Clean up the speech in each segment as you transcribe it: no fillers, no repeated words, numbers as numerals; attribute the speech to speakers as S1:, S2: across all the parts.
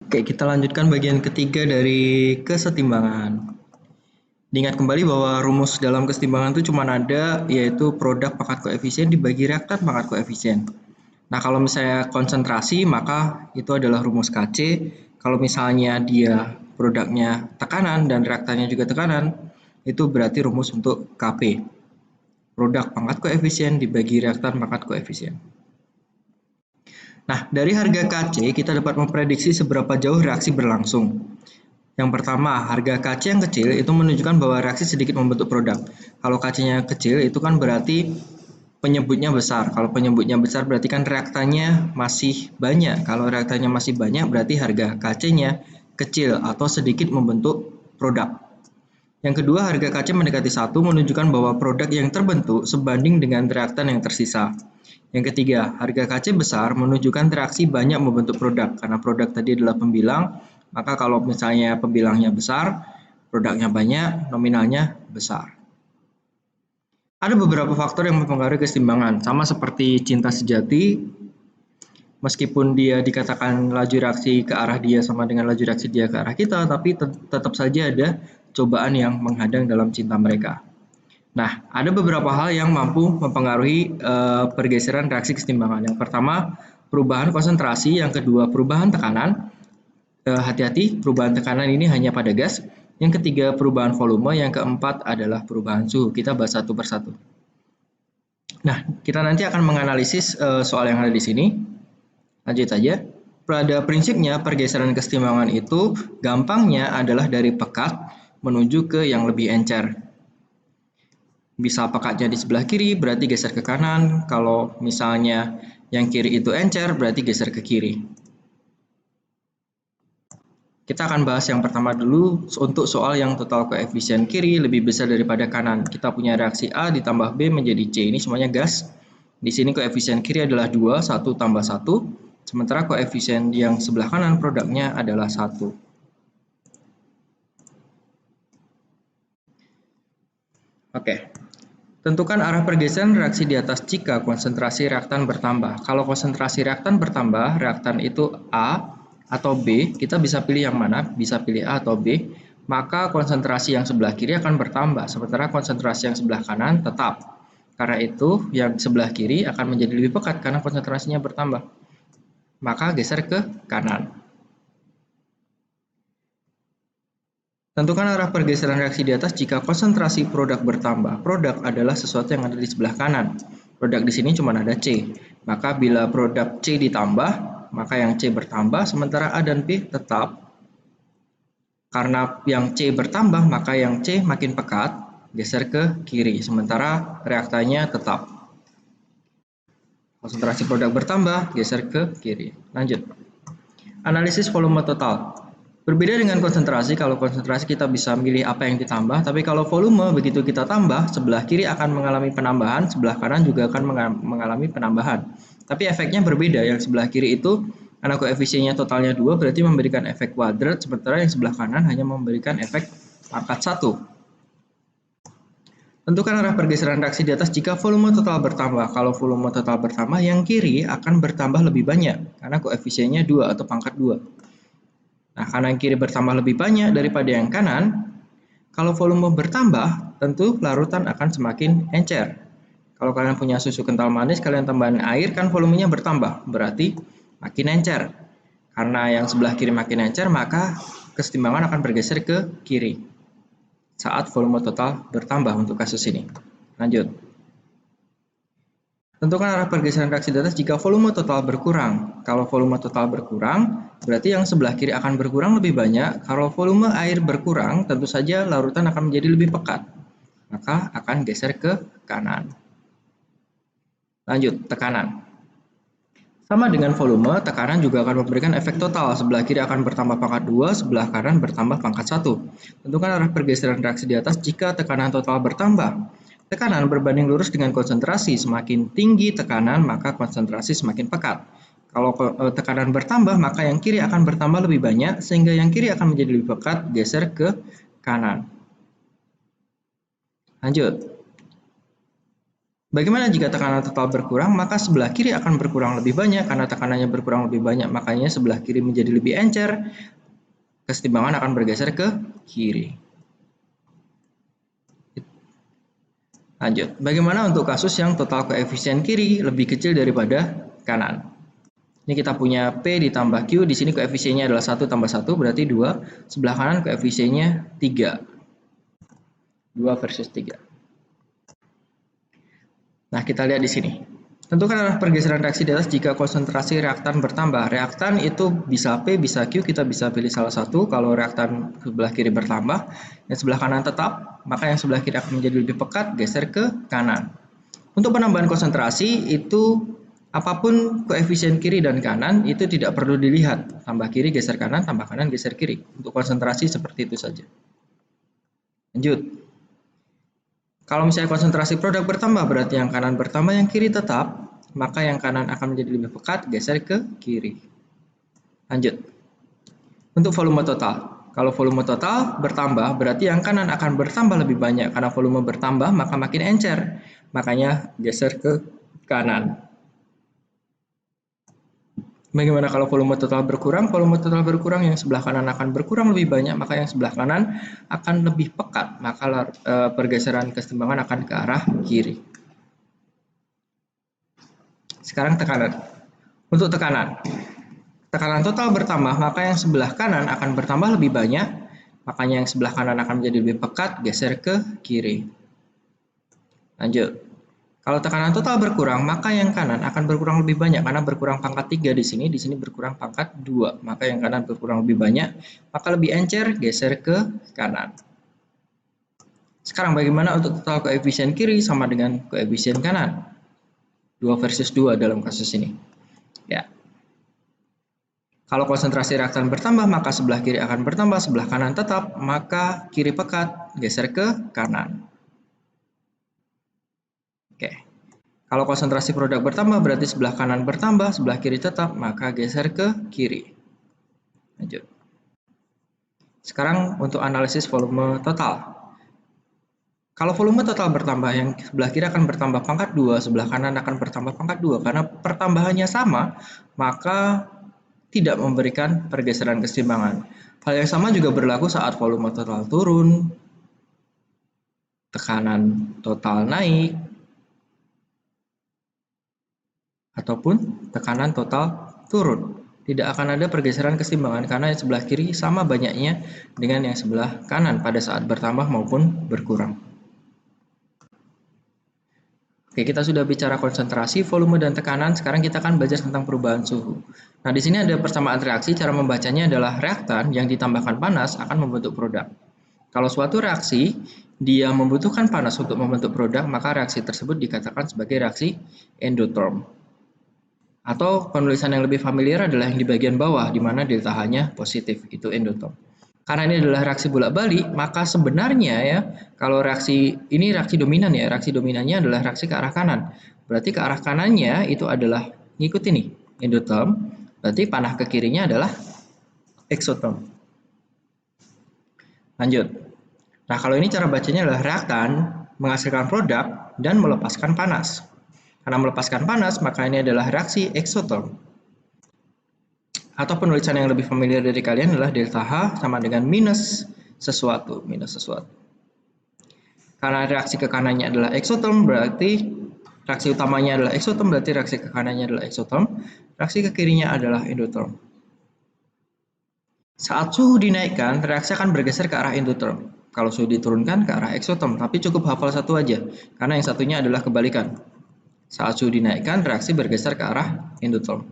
S1: Oke, kita lanjutkan bagian ketiga dari kesetimbangan. Diingat kembali bahwa rumus dalam kesetimbangan itu cuma ada, yaitu produk pangkat koefisien dibagi reaktan pangkat koefisien. Nah, kalau misalnya konsentrasi, maka itu adalah rumus Kc. Kalau misalnya dia produknya tekanan dan reaktannya juga tekanan, itu berarti rumus untuk Kp. Produk pangkat koefisien dibagi reaktan pangkat koefisien. Nah, dari harga Kc kita dapat memprediksi seberapa jauh reaksi berlangsung. Yang pertama, harga Kc yang kecil itu menunjukkan bahwa reaksi sedikit membentuk produk. Kalau Kc-nya kecil itu kan berarti penyebutnya besar. Kalau penyebutnya besar berarti kan reaktannya masih banyak. Kalau reaktannya masih banyak berarti harga Kc-nya kecil atau sedikit membentuk produk. Yang kedua, harga Kc mendekati 1 menunjukkan bahwa produk yang terbentuk sebanding dengan reaktan yang tersisa. Yang ketiga, harga Kc besar menunjukkan reaksi banyak membentuk produk. Karena produk tadi adalah pembilang, maka kalau misalnya pembilangnya besar, produknya banyak, nominalnya besar. Ada beberapa faktor yang mempengaruhi keseimbangan, sama seperti cinta sejati, meskipun dia dikatakan laju reaksi ke arah dia sama dengan laju reaksi dia ke arah kita, tapi tetap saja ada cobaan yang menghadang dalam cinta mereka. Nah, ada beberapa hal yang mampu mempengaruhi pergeseran reaksi kesetimbangan. Yang pertama, perubahan konsentrasi. Yang kedua, perubahan tekanan. Hati-hati, perubahan tekanan ini hanya pada gas. Yang ketiga, perubahan volume. Yang keempat adalah perubahan suhu. Kita bahas satu persatu. Nah, kita nanti akan menganalisis soal yang ada di sini. Lanjut saja. Pada prinsipnya, pergeseran kesetimbangan itu gampangnya adalah dari pekat menuju ke yang lebih encer. Bisa pekatnya di sebelah kiri, berarti geser ke kanan. Kalau misalnya yang kiri itu encer, berarti geser ke kiri. Kita akan bahas yang pertama dulu untuk soal yang total koefisien kiri lebih besar daripada kanan. Kita punya reaksi A ditambah B menjadi C. Ini semuanya gas. Di sini koefisien kiri adalah 2, 1 tambah 1. Sementara koefisien yang sebelah kanan produknya adalah 1. Oke. Tentukan arah pergeseran reaksi di atas jika konsentrasi reaktan bertambah. Kalau konsentrasi reaktan bertambah, reaktan itu A atau B, kita bisa pilih yang mana, bisa pilih A atau B, maka konsentrasi yang sebelah kiri akan bertambah, sementara konsentrasi yang sebelah kanan tetap. Karena itu, yang sebelah kiri akan menjadi lebih pekat karena konsentrasinya bertambah. Maka geser ke kanan. Tentukan arah pergeseran reaksi di atas jika konsentrasi produk bertambah. Produk adalah sesuatu yang ada di sebelah kanan. Produk di sini cuma ada C. Maka bila produk C ditambah, maka yang C bertambah, sementara A dan B tetap. Karena yang C bertambah, maka yang C makin pekat, geser ke kiri. Sementara reaktannya tetap. Konsentrasi produk bertambah, geser ke kiri. Lanjut. Analisis volume total. Berbeda dengan konsentrasi, kalau konsentrasi kita bisa milih apa yang ditambah, tapi kalau volume begitu kita tambah, sebelah kiri akan mengalami penambahan, sebelah kanan juga akan mengalami penambahan. Tapi efeknya berbeda, yang sebelah kiri itu karena koefisiennya totalnya 2 berarti memberikan efek kuadrat, sementara yang sebelah kanan hanya memberikan efek pangkat 1. Tentukan arah pergeseran reaksi di atas jika volume total bertambah. Kalau volume total bertambah, yang kiri akan bertambah lebih banyak, karena koefisiennya 2 atau pangkat 2. Nah, karena yang kiri bertambah lebih banyak daripada yang kanan, kalau volume bertambah, tentu larutan akan semakin encer. Kalau kalian punya susu kental manis, kalian tambahin air, kan volumenya bertambah, berarti makin encer. Karena yang sebelah kiri makin encer, maka kesetimbangan akan bergeser ke kiri saat volume total bertambah untuk kasus ini. Lanjut. Tentukan arah pergeseran reaksi di atas jika volume total berkurang. Kalau volume total berkurang, berarti yang sebelah kiri akan berkurang lebih banyak. Kalau volume air berkurang, tentu saja larutan akan menjadi lebih pekat. Maka akan geser ke kanan. Lanjut, tekanan. Sama dengan volume, tekanan juga akan memberikan efek total. Sebelah kiri akan bertambah pangkat 2, sebelah kanan bertambah pangkat 1. Tentukan arah pergeseran reaksi di atas jika tekanan total bertambah. Tekanan berbanding lurus dengan konsentrasi. Semakin tinggi tekanan, maka konsentrasi semakin pekat. Kalau tekanan bertambah, maka yang kiri akan bertambah lebih banyak, sehingga yang kiri akan menjadi lebih pekat, geser ke kanan. Lanjut. Bagaimana jika tekanan total berkurang? Maka sebelah kiri akan berkurang lebih banyak. Karena tekanannya berkurang lebih banyak, makanya sebelah kiri menjadi lebih encer. Kesetimbangan akan bergeser ke kiri. Lanjut. Bagaimana untuk kasus yang total koefisien kiri lebih kecil daripada kanan? Ini kita punya P ditambah Q. Di sini koefisiennya adalah 1 tambah 1, berarti 2. Sebelah kanan koefisiennya 3. 2 versus 3. Nah, kita lihat di sini. Tentukan arah pergeseran reaksi di atas jika konsentrasi reaktan bertambah. Reaktan itu bisa P, bisa Q, kita bisa pilih salah satu. Kalau reaktan sebelah kiri bertambah, yang sebelah kanan tetap, maka yang sebelah kiri akan menjadi lebih pekat, geser ke kanan. Untuk penambahan konsentrasi, itu apapun koefisien kiri dan kanan, itu tidak perlu dilihat. Tambah kiri, geser kanan, tambah kanan, geser kiri. Untuk konsentrasi seperti itu saja. Lanjut. Kalau misalnya konsentrasi produk bertambah, berarti yang kanan bertambah, yang kiri tetap, maka yang kanan akan menjadi lebih pekat, geser ke kiri. Lanjut. Untuk volume total. Kalau volume total bertambah, berarti yang kanan akan bertambah lebih banyak. Karena volume bertambah, maka makin encer. Makanya geser ke kanan. Bagaimana kalau volume total berkurang? Volume total berkurang, yang sebelah kanan akan berkurang lebih banyak, maka yang sebelah kanan akan lebih pekat, maka pergeseran kesetimbangan akan ke arah kiri. Sekarang tekanan. Untuk tekanan total bertambah, maka yang sebelah kanan akan bertambah lebih banyak, makanya yang sebelah kanan akan menjadi lebih pekat, geser ke kiri. Lanjut. Kalau tekanan total berkurang, maka yang kanan akan berkurang lebih banyak karena berkurang pangkat 3 di sini berkurang pangkat 2. Maka yang kanan berkurang lebih banyak, maka lebih encer, geser ke kanan. Sekarang bagaimana untuk total koefisien kiri sama dengan koefisien kanan? 2 versus 2 dalam kasus ini. Ya. Kalau konsentrasi reaktan bertambah, maka sebelah kiri akan bertambah, sebelah kanan tetap, maka kiri pekat, geser ke kanan. Oke. Kalau konsentrasi produk bertambah, berarti sebelah kanan bertambah, sebelah kiri tetap, maka geser ke kiri. Lanjut. Sekarang untuk analisis volume total. Kalau volume total bertambah, yang sebelah kiri akan bertambah pangkat 2, sebelah kanan akan bertambah pangkat 2. Karena pertambahannya sama, maka tidak memberikan pergeseran kesetimbangan. Hal yang sama juga berlaku saat volume total turun, tekanan total naik, ataupun tekanan total turun. Tidak akan ada pergeseran kesetimbangan karena yang sebelah kiri sama banyaknya dengan yang sebelah kanan pada saat bertambah maupun berkurang. Oke, kita sudah bicara konsentrasi, volume, dan tekanan. Sekarang kita akan belajar tentang perubahan suhu. Nah, di sini ada persamaan reaksi. Cara membacanya adalah reaktan yang ditambahkan panas akan membentuk produk. Kalau suatu reaksi dia membutuhkan panas untuk membentuk produk, maka reaksi tersebut dikatakan sebagai reaksi endotherm. Atau penulisan yang lebih familiar adalah yang di bagian bawah, di mana delta H-nya positif, itu endotherm. Karena ini adalah reaksi bolak-balik, maka sebenarnya ya, kalau reaksi ini reaksi dominan ya, reaksi dominannya adalah reaksi ke arah kanan. Berarti ke arah kanannya itu adalah ngikut ini, endotherm, berarti panah ke kirinya adalah exotherm. Lanjut. Nah, kalau ini cara bacanya adalah reaktan menghasilkan produk dan melepaskan panas. Karena melepaskan panas, maka ini adalah reaksi exotherm. Atau penulisan yang lebih familiar dari kalian adalah delta H sama dengan minus sesuatu. Karena reaksi ke kanannya adalah exotherm, berarti reaksi utamanya adalah exotherm, berarti reaksi ke kanannya adalah exotherm. Reaksi ke kirinya adalah endotherm. Saat suhu dinaikkan, reaksi akan bergeser ke arah endotherm. Kalau suhu diturunkan ke arah exotherm, tapi cukup hafal satu aja, karena yang satunya adalah kebalikan. Saat suhu dinaikkan, reaksi bergeser ke arah endotherm.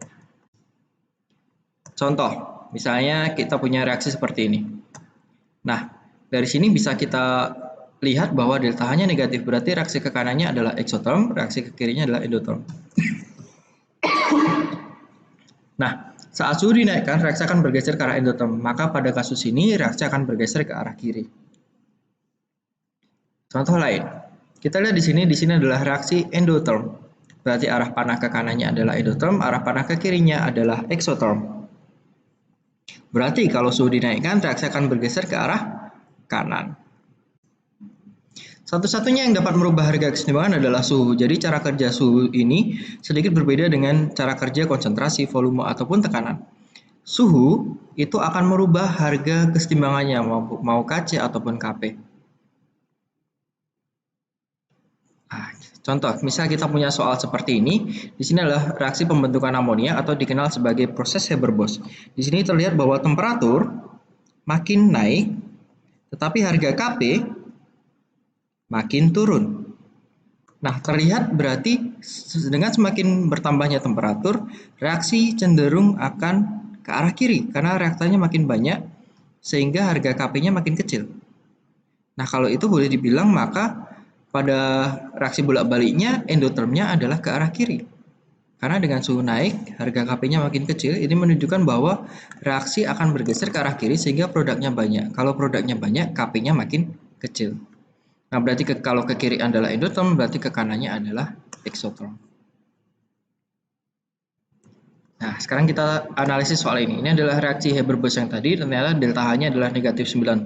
S1: Contoh, misalnya kita punya reaksi seperti ini. Nah, dari sini bisa kita lihat bahwa delta H-nya negatif, berarti reaksi ke kanannya adalah exotherm, reaksi ke kirinya adalah endotherm. Nah, saat suhu dinaikkan, reaksi akan bergeser ke arah endotherm, maka pada kasus ini reaksi akan bergeser ke arah kiri. Contoh lain, kita lihat di sini adalah reaksi endotherm. Berarti arah panah ke kanannya adalah endotherm, arah panah ke kirinya adalah exotherm. Berarti kalau suhu dinaikkan, reaksi akan bergeser ke arah kanan. Satu-satunya yang dapat merubah harga kesetimbangan adalah suhu. Jadi cara kerja suhu ini sedikit berbeda dengan cara kerja konsentrasi, volume, ataupun tekanan. Suhu itu akan merubah harga kesetimbangannya, mau Kc ataupun Kp. Nah, contoh, misal kita punya soal seperti ini. Di sini adalah reaksi pembentukan amonia atau dikenal sebagai proses Haber-Bosch. Di sini terlihat bahwa temperatur makin naik, tetapi harga Kp makin turun. Nah, terlihat berarti dengan semakin bertambahnya temperatur, reaksi cenderung akan ke arah kiri karena reaktannya makin banyak sehingga harga Kp-nya makin kecil. Nah, kalau itu boleh dibilang maka pada reaksi bolak-baliknya endotermnya adalah ke arah kiri. Karena dengan suhu naik, harga Kp-nya makin kecil, ini menunjukkan bahwa reaksi akan bergeser ke arah kiri sehingga produknya banyak. Kalau produknya banyak, Kp-nya makin kecil. Nah, berarti kalau ke kiri adalah endotherm, berarti ke kanannya adalah exotherm. Nah, sekarang kita analisis soal ini. Ini adalah reaksi Haber-Bosch yang tadi, ternyata delta H-nya adalah negatif 97.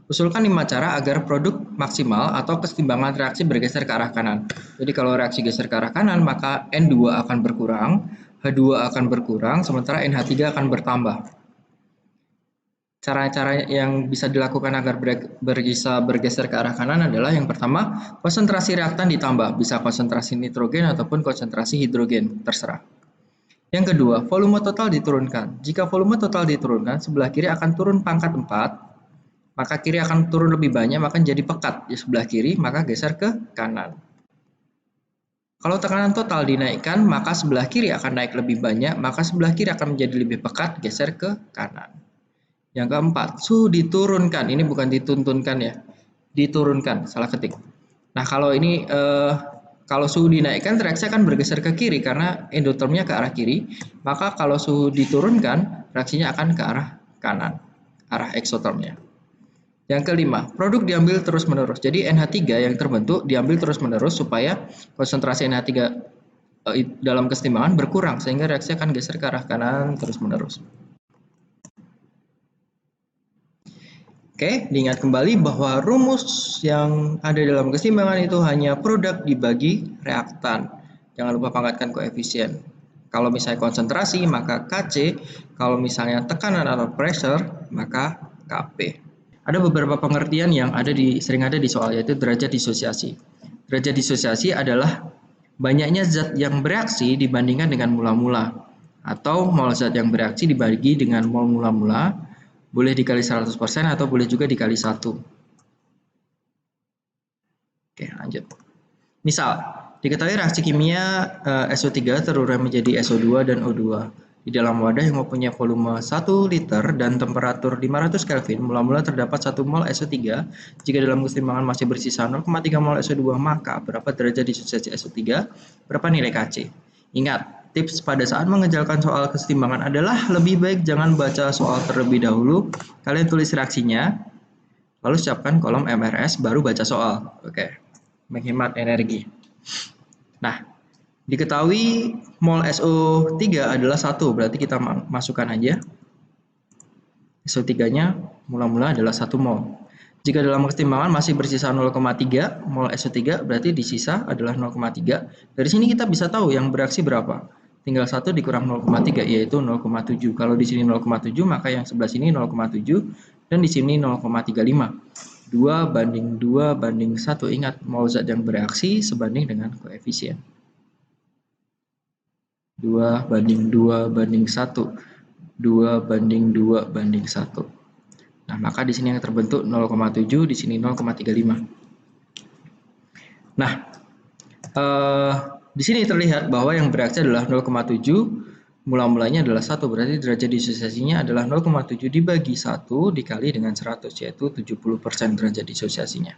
S1: Usulkan 5 cara agar produk maksimal atau kesetimbangan reaksi bergeser ke arah kanan. Jadi kalau reaksi geser ke arah kanan, maka N2 akan berkurang, H2 akan berkurang, sementara NH3 akan bertambah. Cara-cara yang bisa dilakukan agar bisa bergeser ke arah kanan adalah yang pertama, konsentrasi reaktan ditambah, bisa konsentrasi nitrogen ataupun konsentrasi hidrogen, terserah. Yang kedua, volume total diturunkan. Jika volume total diturunkan, sebelah kiri akan turun pangkat 4, maka kiri akan turun lebih banyak, maka jadi pekat di sebelah kiri, maka geser ke kanan. Kalau tekanan total dinaikkan, maka sebelah kiri akan naik lebih banyak, maka sebelah kiri akan menjadi lebih pekat, geser ke kanan. Yang keempat, suhu diturunkan. Ini bukan dituntunkan ya, diturunkan, salah ketik. Nah, kalau ini kalau suhu dinaikkan, reaksi akan bergeser ke kiri karena endotermnya ke arah kiri. Maka kalau suhu diturunkan, reaksinya akan ke arah kanan, arah exothermnya. Yang kelima, produk diambil terus-menerus. Jadi NH3 yang terbentuk diambil terus-menerus supaya konsentrasi NH3 dalam kesetimbangan berkurang sehingga reaksi akan geser ke arah kanan terus-menerus. Oke, diingat kembali bahwa rumus yang ada dalam keseimbangan itu hanya produk dibagi reaktan. Jangan lupa pangkatkan koefisien. Kalau misalnya konsentrasi, maka Kc. Kalau misalnya tekanan atau pressure, maka Kp. Ada beberapa pengertian yang sering ada di soal, yaitu derajat disosiasi. Derajat disosiasi adalah banyaknya zat yang bereaksi dibandingkan dengan mula-mula. Atau mol zat yang bereaksi dibagi dengan mol mula-mula. Boleh dikali 100% atau boleh juga dikali 1. Oke, lanjut. Misal, diketahui reaksi kimia SO3 terurai menjadi SO2 dan O2. Di dalam wadah yang mempunyai volume 1 liter dan temperatur 500 Kelvin, mula-mula terdapat 1 mol SO3. Jika dalam keseimbangan masih bersisa 0,3 mol SO2, maka berapa derajat disosiasi SO3? Berapa nilai Kc? Ingat, tips pada saat mengerjakan soal kesetimbangan adalah lebih baik jangan baca soal terlebih dahulu. Kalian tulis reaksinya, lalu siapkan kolom MRS, baru baca soal. Oke, menghemat energi. Nah, diketahui mol SO3 adalah 1, berarti kita masukkan aja. SO3-nya mula-mula adalah 1 mol. Jika dalam kesetimbangan masih bersisa 0,3 mol SO3, berarti di sisa adalah 0,3. Dari sini kita bisa tahu yang bereaksi berapa. Tinggal 1 dikurang 0,3, yaitu 0,7. Kalau di sini 0,7, maka yang sebelah sini 0,7, dan di sini 0,35. 2 banding 2 banding 1. Ingat, mol zat yang bereaksi sebanding dengan koefisien. 2 banding 2 banding 1. 2 banding 2 banding 1. Nah, maka di sini yang terbentuk 0,7, di sini 0,35. Nah, di sini terlihat bahwa yang bereaksi adalah 0,7, mula-mulanya adalah 1, berarti derajat disosiasinya adalah 0,7 dibagi 1 dikali dengan 100, yaitu 70% derajat disosiasinya.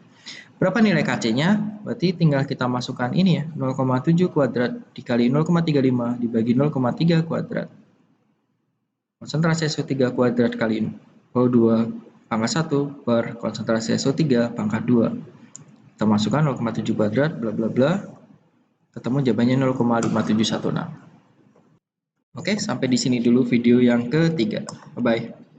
S1: Berapa nilai Kc-nya? Berarti tinggal kita masukkan ini ya, 0,7 kuadrat dikali 0,35 dibagi 0,3 kuadrat. Konsentrasi SO3 kuadrat kali O2 pangkat 1 per konsentrasi SO3 pangkat 2. Kita masukkan 0,7 kuadrat, bla bla bla. Ketemu jawabannya 0,5716. Oke, sampai di sini dulu video yang ketiga. Bye-bye.